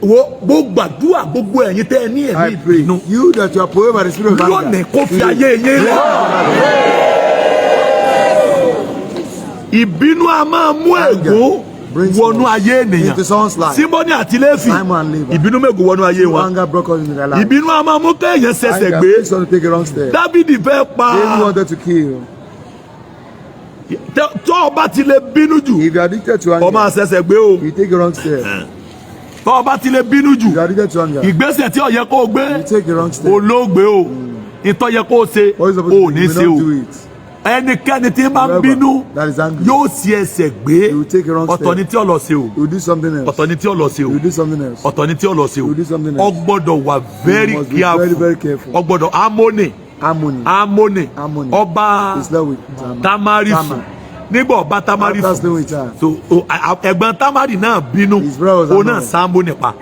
Gbogbo gbàdúrà gbogbo ẹ̀yin tẹ́ ẹ ní ẹ̀mí ìbínú. You that you are powered by the spirit of anger. Lónìí kó fi ayé yín lẹ̀. Ìbínú a máa mú ègún wọnú ayé ènìyàn. Símónì àti Léfì ìbínú mẹ́gùn wọnú ayé wọn. Ìbínú a máa mú kéèyàn ṣẹ̀ṣẹ̀ gbé. Dábìdì fẹ́ pa. Tó o bá ti lè bínú jù, o máa ṣẹ̀ṣẹ̀ gbé o. Tó o bá ti lè bínú jù, ìgbésẹ̀ tí ó yẹ kó o gbé, olóògbé o. Ìtọ́ yẹ kó o ṣe, o ò ní ṣe o. Ẹnikẹ́ni tí máa ń bínú yóò ṣe ẹsẹ̀ gbé. Ọ̀tọ̀ ni tí ó lọ ṣe o. Ọ̀tọ̀ ni tí ó lọ ṣe o. Ọ̀tọ̀ ni tí ó lọ ṣe o. Ó gbọ́dọ̀ wà very careful. Ó gbọ́dọ̀ Amoni ọba Tamarifu nígbà ọba Tamarifu so ẹ̀gbọ́n Tamari náà bínú òun náà Sámónì pa.